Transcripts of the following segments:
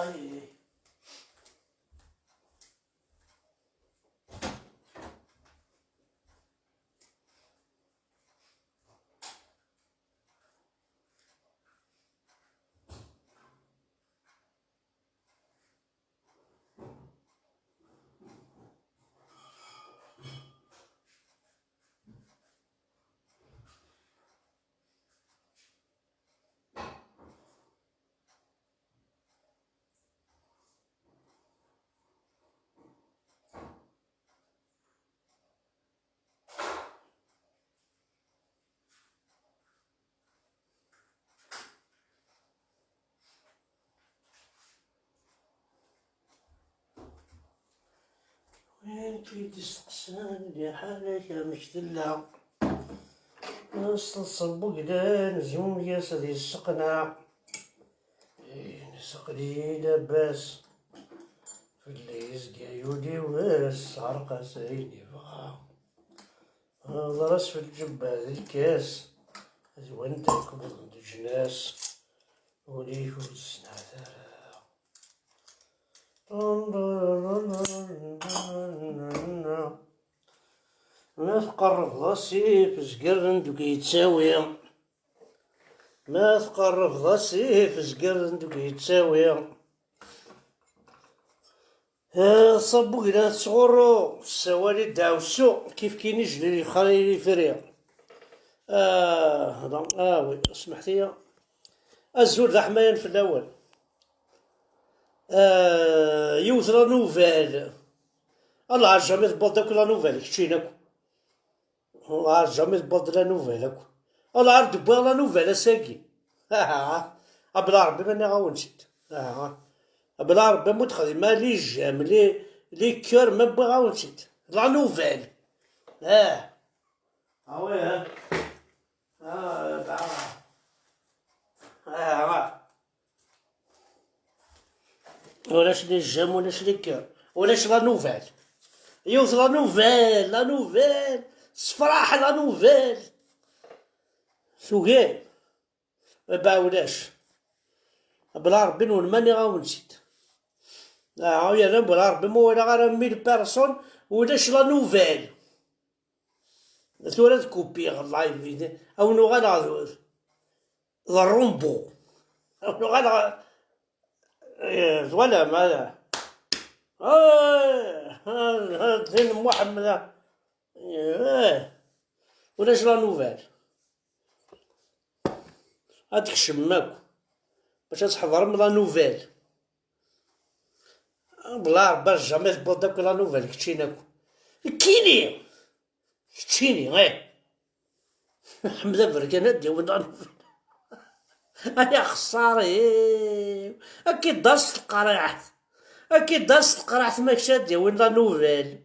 أي. وين كي تستقسان يا حالك يا مكتلا نستنصب بقلان زوم يا سدي السقنا نسقلي لاباس في الليز قايودي واس عرقة سايدي بغا ضرس في الجبة ذي الكاس زوانتك قبل الجناس وليك وتسنعثر ما تقرب ضاسيف زقرن دوك يتساوي ما تقرب ضاسيف زقرن دوك يتساوي صبو إلى تصغرو السوالي داوسو كيف كي نجلي خليلي فريا وي سمحتي الزول ذا حمايان في الأول يوث لا نوفيل الله عاد جامي تبوض داك لا نوفيل كتشيناكو الله عاد جامي تبوض لا نوفيل اكو الله عاد دبا لا نوفيل اساكي بلا ربي ماني غاونسيت بلا ربي متخذي ما لي جام لي كور ما بغا غاونسيت لا نوفيل وي ولاش لي جام ولاش لي كور ولاش لا نوفيل يوث لا نوفيل لا نوفيل صفراح لا نوفيل سوكي مبعولاش بلا ربي نون ماني غاونسيت يا بلا ربي مو ولا غير 1000 بيرسون ولاش لا نوفيل ثورة كوبي اللايف او نو غانا لا رومبو او نو غانا ولا ماذا هاد محمد ولاش لا نوفيل هاديك الشماك باش تحضر من لا نوفيل بلا ربي جامي تبوض داك لا نوفيل كتشيناكو كيني كتشيني حمد فركانات ديال لا نوفيل يا خساري اكيد دارت القراحت اكيد دارت القراحت ماكشا ديال لا نوفيل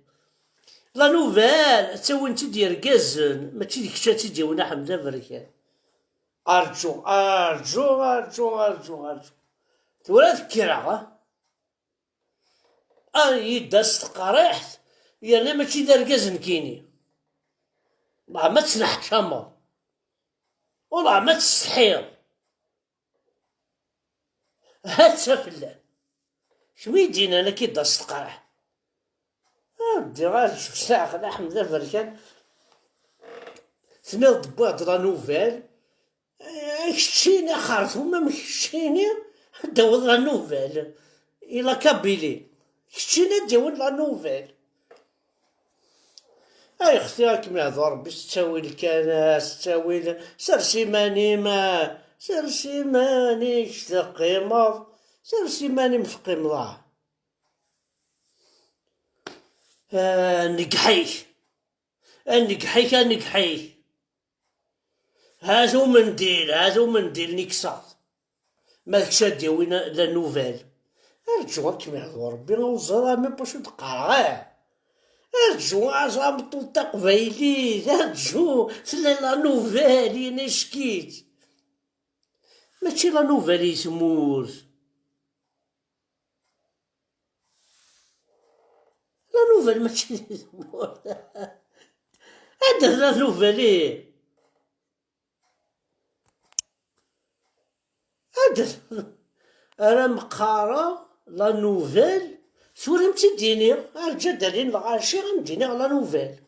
لا نوفيل تسوي انت ديال كازن ماشي ديك الشاتي ديالنا حمد فركان ارجو ارجو ارجو ارجو ارجو تورا تكرا داست قريحت يعني ماشي دار كازن كيني والله ما تنحشم والله ما تستحيض هاد سفلان شنو يدينا انا كي داست قريح ودي غير شوف ساعة خدا حمد فركان تناض بعض لا نوفيل كشيني خارطو ما مكشيني داود لا نوفيل إلا كابيلي كشيني داود لا نوفيل اختي راكم يهضر ربي تساوي الكناس تساوي سرسيماني ما سرسيماني كتقيمض سرسيماني مفقيمضاه نقحيك نقحيك نقحيك هازو منديل نكساط مالكش ديوين لا نوفيل ارجو كيما يهضر ربي نوزرها مي باش تقرا ارجو عزام طول تقبيلي ارجو سلا لا نوفيل نشكيت ماشي لا نوفيل يسموت لا نوفيل ماشي يسموت هذا لا نوفيل هذا انا مقارا لا نوفيل ثورة تديني الجدة لين الغاشي غنديني لا نوفيل.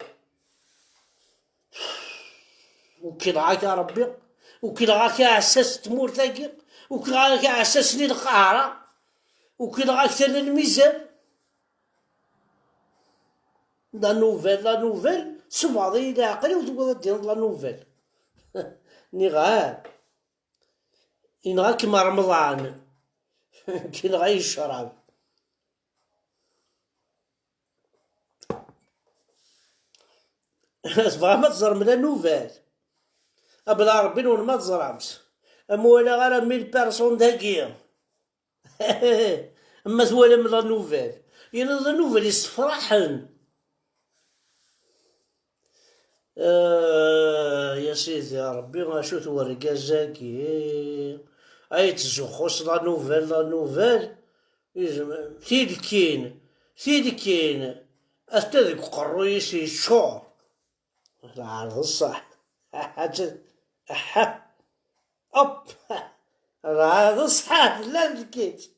وكي دعاك يا ربي، وكي دعاك يا عساس تمورتاكي، وكي دعاك يا عساس لي القاهرة، وكي دعاك تالي الميزان. لا نوفيل لا نوفيل سبعضي إلى عقلي وتقول دير لا نوفيل. نغا ينغا كيما رمضان كي نغا يشرب. تبغى ما تزرم لا نوفيل بلا ربي نون ما تزرمش. أموالا غير 1000 بيرسون داكيا. أما ثوالا من لا نوفيل لا نوفيل يصفرحن. يا سيدي يا ربي غاشو تورقا زاكي أي تزخوص لا نوفيل لا نوفيل. تيدكين أستاذك قرويس يشور العرض الصح. حاجة أوب العرض الصح لا بكيت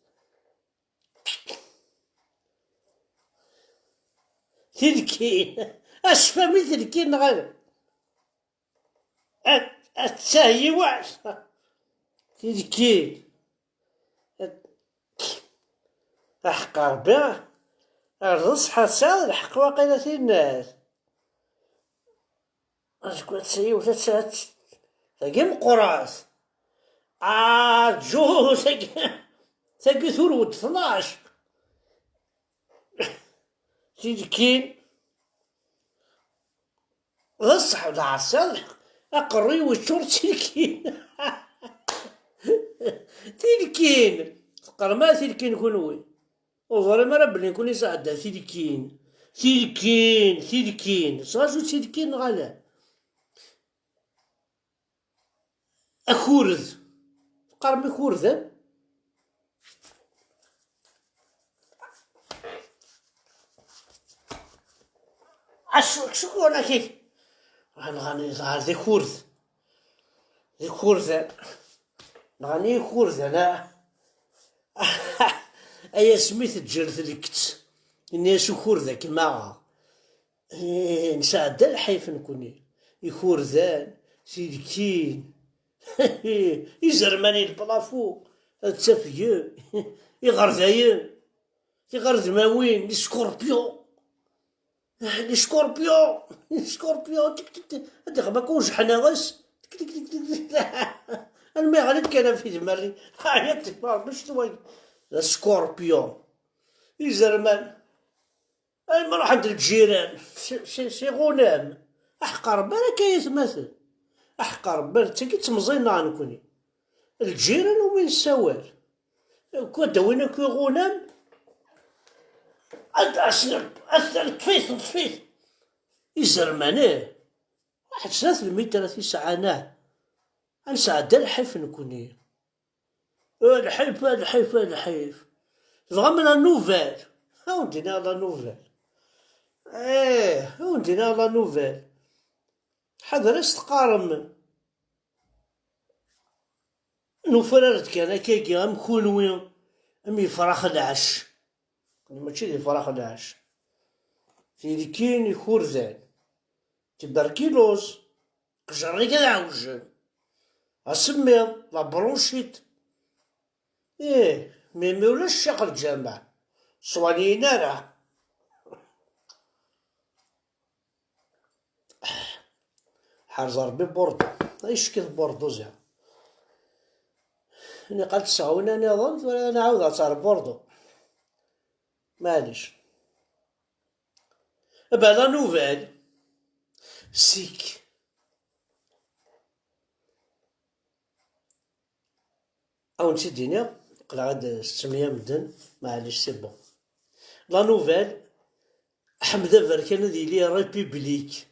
تيدكين أشفى من تيدكين غير التاهي واش تيدكين الحق ربي الرصح تساعد الحق واقيلا في الناس. أشكون تسيي وتتسات تاقي مقراص جو تاقي ثرود 12 تيدكين الصح ولا عسال أقري وشور تيدكين. تيدكين قرما تيدكين كونوي وظلم ربي نكون يساعد تيدكين صاجو تيدكين غالا أكورذ قرمي كورذا شكون هاكي غنغني ذي كورذ ذي كورذا نغني كورذ أنا. أيا سميت تجرث الكت الناس كورذا كيما نساعد الحيف نكوني يكورذان سيدكين. يزرماني البلافو التفيا يغرذايا يغرذ ماوين السكوربيون تك تك تك هادي غباكو جحنا غس تك تك تك تك. انا ما غادي كان في دماغي عيطت باش توي السكوربيون يزرمان. اي ما راح عند الجيران سي غنام احقر بالك يتمثل احقر بالك تاكي تمزينا غنكوني الجيران وين السوال كون وين كي غنام أسلم طفيت يزرمانيه واحد 3 ساعة نساعد الحيف نكوني الحيف تبغى من النوفيل ودينا لا نوفيل ودينا لا نوفيل حضر استقارم نوفررت كان كيكي غنكون وين أمي فراخ العش ماشي دي فراخ العش تيدكين يكورذان تبركيلوز قجري كدا عوجل اسميض لا برونشيت مي ولاش شغل الجامع صوالينا راه حارز ربي بوردو ايش كيف بوردو زعما اني قالت ساعون انا ظنت ولا انا عاود صار بوردو معليش. لا نوفيل سيك او نسيت دينيا قلع غاد 600 مدن معليش سي بون. لا نوفيل حمد بركان ديالي ريبوبليك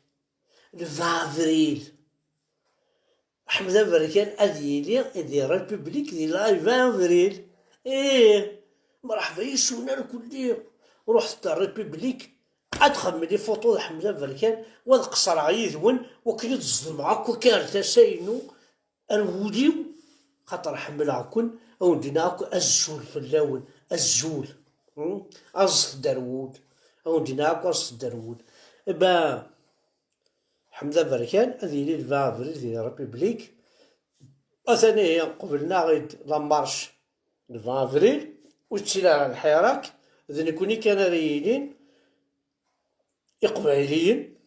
لو 20 افريل حمد بركان اديلي دي ريبوبليك ديال 20 افريل مرحبا يسونا الكل رحت الريبوبليك ادخل من لي فوطو حمزه بركان والقصر عيذون وكنت الظلم معاك وكان تساينو الوديو خاطر حملها أو نديناكو الزول في اللون الزول أزط درود أو نديناكو أزط درود با حمد بركان هذه لي 20 افريل ديال ريبوبليك أثاني هي قبلنا غيد لامارش 20 افريل وتشيل على الحراك ذن كوني كناريين إقباليين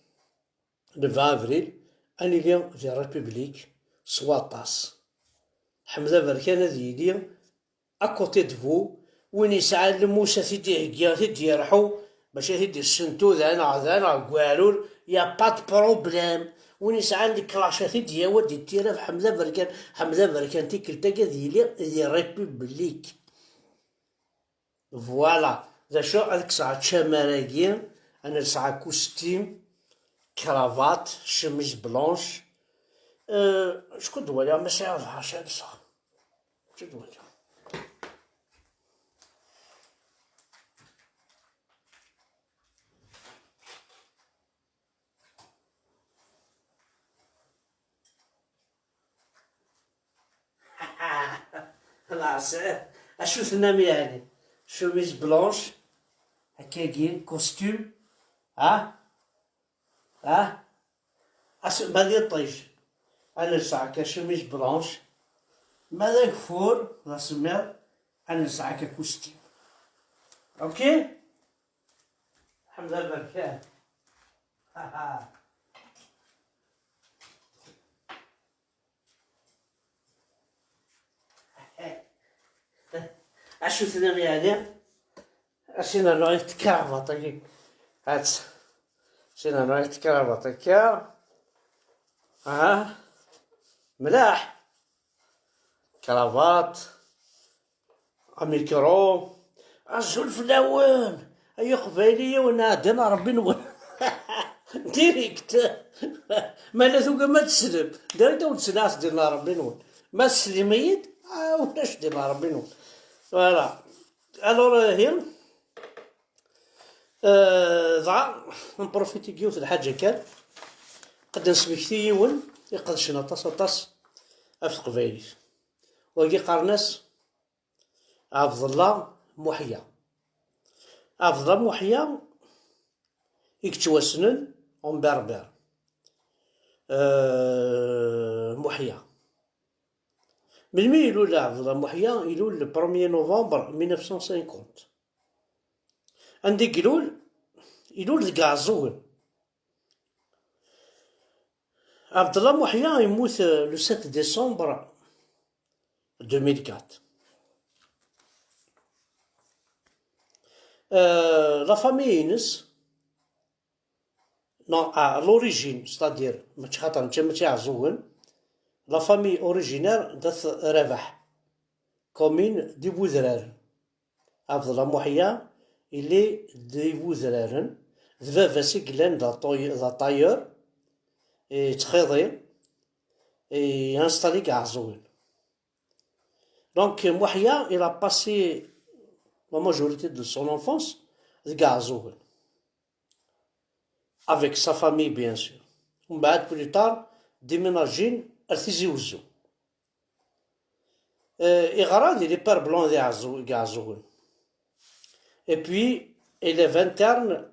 20 افريل أني اليوم في ريبوبليك سواطاس حمد بركان هذه لي أكوتي دفو وين يسعى الموسى تيدي يرحو باش تيدي السنتو ذانا كوالور يا بات بروبليم وين يسعى لي كلاشات ديال ودي تيرا في حمزة بركان تيكلتا ديال ريبوبليك فوالا ذا شو هذيك ساعة شماراكي أنا ساعة كوستيم كرافات شميز بلونش شكون دوالي ما ساعدهاش هاد الساعة شكون دوالي خلاص اشو ثنام يعني شوميز بلونش هكاكي كوستيم ماذا طيج انا ساعة شوميز بلونش ماذا كفور لا سمير انا ساعة كوستيم اوكي الحمد لله بركان اشو ثنام يعني اشينا نوعي تكرافط هات شينا نوعي تكرافط هكا ملاح كرافات ميكرو الزول في الاول اي قبايلية ونادنا ربي نون ديريكت مالا ثوكا ما تسلم دايركت وتسلاس ديرنا ربي نون ما سلميت ولاش ديرنا ربي نون فوالا الور هير ضاع نبروفيتي كيوت الحاجة كان قد نسمكتي يون يقدشنا طاس في قبايلي وكي قارناس عبد الله محيا عبد الله محيا يكتواسنن اون بربر محيا من مين يلول عبد الله محيا يلول لو 1 نوفمبر 1950 عندك يلول ذكاع الزوين عبد الله محيا يموت لو 7 ديسمبر 2004 لا فامي ينس نو لوريجين ستادير ماشي خاطر انت ماشي عزوين لا فامي اوريجينير دات ربح كومين دي بوذرارن عبد الله محيا إلي دي بوذرارن ذبابا سيكلان دا طاير تخيضي ينستالي كاع زوين دونك محيا il a passé la majorité de son enfance كاع زوين avec sa famille bien sûr ومن بعد plus tard déménagين ارتيزي وزو يغرا دي لي بير بلون دي كاع زوين et puis il est interne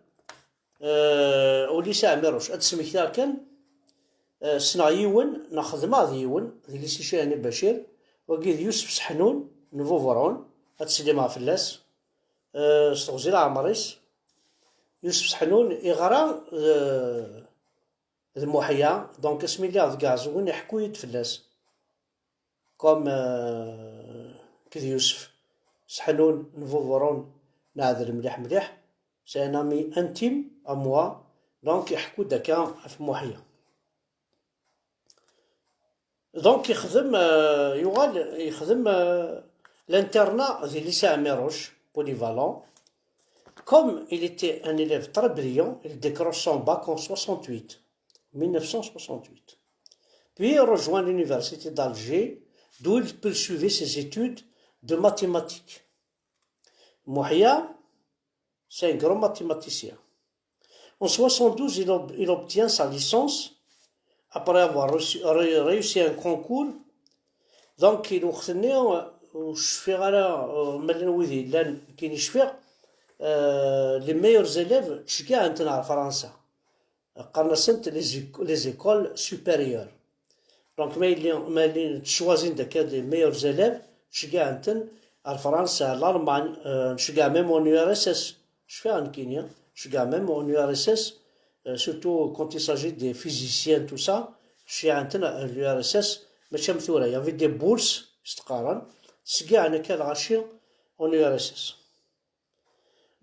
au lycée عميروش اتسميتها كان سنا يون نخدم هذا يون دي ليسي شاهني بشير وقيد يوسف سحنون نوفو فرون هتسلي مع فلاس استغزيل عمريس يوسف سحنون يغرا المحيا دونك اسمي لي هذا كاع زوين يحكو يد فلاس كوم كذ يوسف سحنون نوفو فرون نعذر مليح مليح سي ان امي انتيم ا موا دونك يحكو داكا في محيا دونك يخدم يخدم l'internat du lycée Améroche, polyvalent. Comme il était un élève très brillant, il décroche son bac en 1968. Puis il rejoint l'université d'Alger, d'où il poursuivait ses études de mathématiques. Mouhia, c'est un grand mathématicien. En 1972, il obtient sa licence après avoir réussi un concours دونك كي وقتني وشفيغ على ملي ويدي لان كاين يشفيغ لي ميور زيليف تشكاع نتنا على فرنسا قرنا سنت لي زيكول سوبيريور دونك ما اللي تشوازين داك لي ميور زيليف تشكاع نتن على فرنسا الالمان تشكاع ميم اون يو ار اس اس شفيغ نكينيا تشكاع ميم اون يو ار اس اس surtout quand il s'agit des physiciens tout ça chez عندنا اليو ار اس اس ماشي مثوره يافي دي بورس استقارن سكاع انا كان غاشي اون يو ار اس اس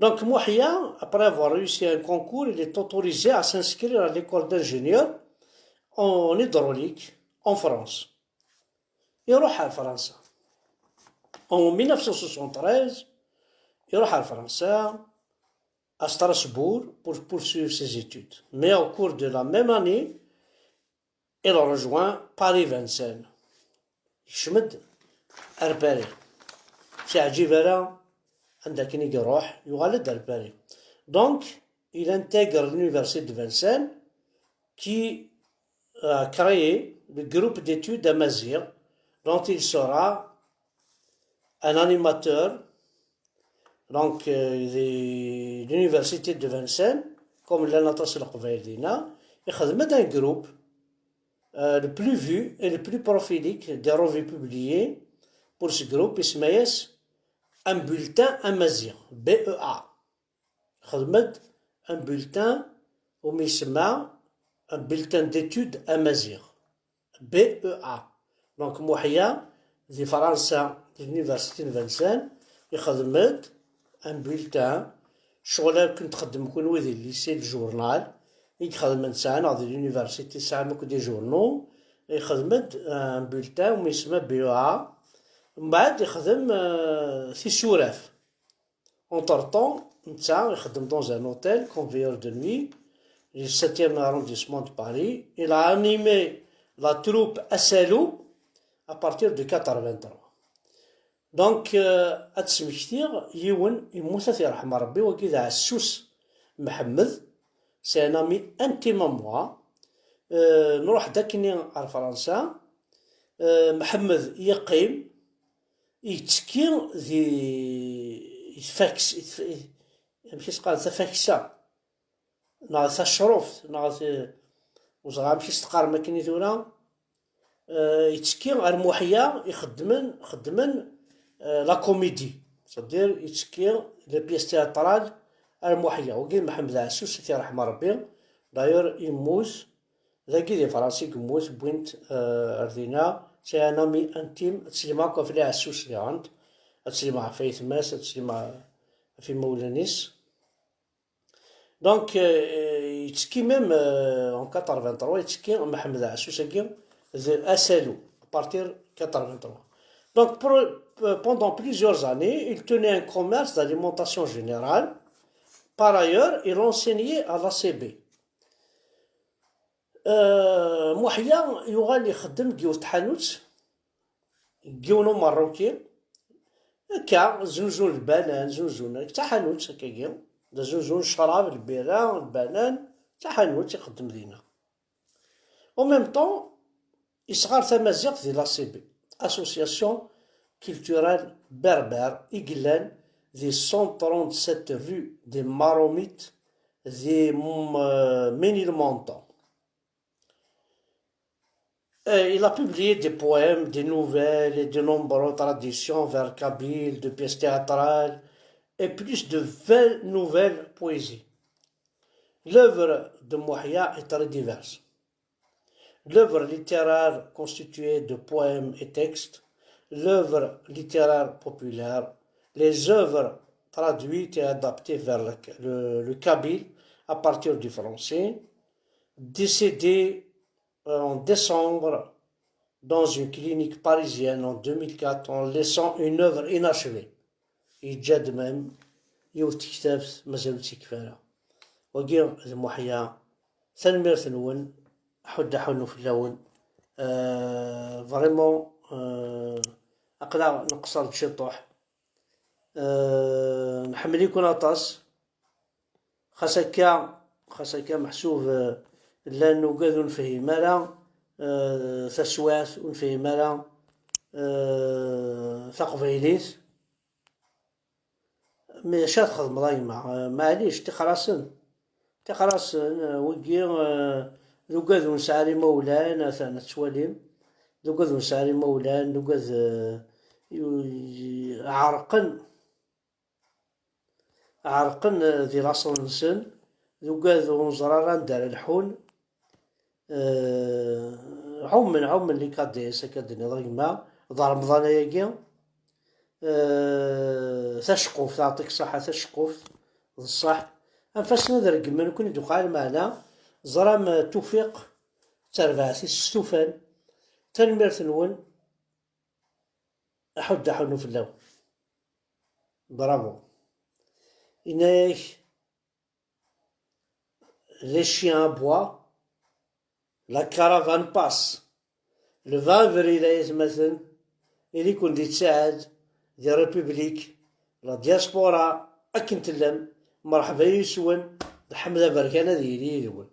donc Mouhia après avoir réussi un concours il est autorisé à s'inscrire à l'école d'ingénieur en hydraulique en France يروح على فرنسا en 1973 يروح على فرنسا à Strasbourg pour poursuivre ses études. Mais au cours de la même année, il rejoint Paris-Vincennes. يشمد أرباري. شي عجيب هذا عندك كي يروح يغالد أرباري. Donc, il intègre l'université de Vincennes qui a créé le groupe d'études Amazigh dont il sera un animateur. Donc, l'université de Vincennes, comme l'a تصل قبيل دينا, يخدم un groupe le plus vu et le plus prophilique des revues publiées pour ce groupe يسمى un bulletin Amazigh BEA. خدمت un bulletin ويسمى un bulletin d'études Amazigh BEA. Donc Mouhia في فرنسا l'université de Vincennes يخدمت ان بولتان شغل كنت خدم كون وذي ليسي الجورنال يخدم انسان هذه اليونيفرسيتي ساعة مكو دي جورنو يخدمت ان بولتان وما يسمى بي او من بعد يخدم في سوراف اونتر طون نتا يخدم دون ان اوتيل كونفيور دو نوي لي 7e arrondissement de Paris. Il a animé la troupe Assalou à partir de 83. دونك اتسمكتيغ يون يموت يرحم ربي وكذا عسوس محمد سي ان امي انتيما موا نروح داكني على فرنسا محمد يقيم يتكي ذي فاكس ماشي تقال فاكسا نا الشروف نا وزغا ماشي تقار ما كاين ثورا يتكي على Mouhia يخدمن لا كوميدي c'est-à-dire يتكي لي بيس تياترال Mouhia وكاين محمد عسوس الله يرحم ربي دايور يموت ذاكي دي فرنسي يموت بوينت ردينا سي ان امي انتيم تسليما كو في عسوس اللي عند تسليما في يتماس تسليما في مولانيس دونك يتكي ميم en 83 يتكي محمد عسوس كي Assalou à partir de 83. Donc pendant plusieurs années, il tenait un commerce d'alimentation générale. Par ailleurs, il enseignait à l'ACB. Mouhia يغال يخدم كيو تحانوت كيونو مروكي هكا زنزون البنان زنزون تحانوت هكا كيو زنزون الشراب البيرة البنان تحانوت يخدم لينا. En même temps, يصغر تمازيغ ديال لاسيبي اسوسياسيون كولتورال بربر إقلان ذي 137 rue des Maromites ذي Ménilmontant. Il a publié des poèmes, des nouvelles et de nombreuses traditions vers Kabyle, de pièces théâtrales et plus de 20 nouvelles poésies. L'œuvre de Mouhia est très diverse. L'œuvre littéraire constituée de poèmes et textes, l'œuvre littéraire populaire, les œuvres traduites et adaptées vers le kabyle à partir du français, décédé en décembre dans une clinique parisienne en 2004 en laissant une œuvre inachevée. يتجاد même يوت كتاب مازال تكفاله وكي المحيا تنمير ثنون حد حنو في اللون فريمون أقدر نقصر بشطوح نحمل يكون أطاس خاصك محسوب لأنه قاذ نفهم مالا تسواث ونفهم مالا تقبيليت ماشي تخدم ضايما معليش تقراسن ويجي لوكاد ونسعري مولان اثنا تواليم لوكاد ونسعري مولان لوكاد عرقن ذي لاصون نسن لوكاد ونزرارا ندار الحون عومن لي كاديس كادني ضايما دار رمضان ياكي تشقوف تعطيك الصحة تشقوف الصح أنفاس نذرق من كون يدوقال معنا زرام توفيق تربعتي ستوفان تنميرت نون أحد حنو في اللون برافو إناك لي شيان بوا لا كارافان باس لو 20 فريلايز مثلا اللي كون دي تساعد دي ريبوبليك لا دياسبورا أكن تلم مرحبا يسون حمزة بركانة ديالي يدول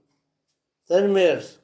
تنميرت.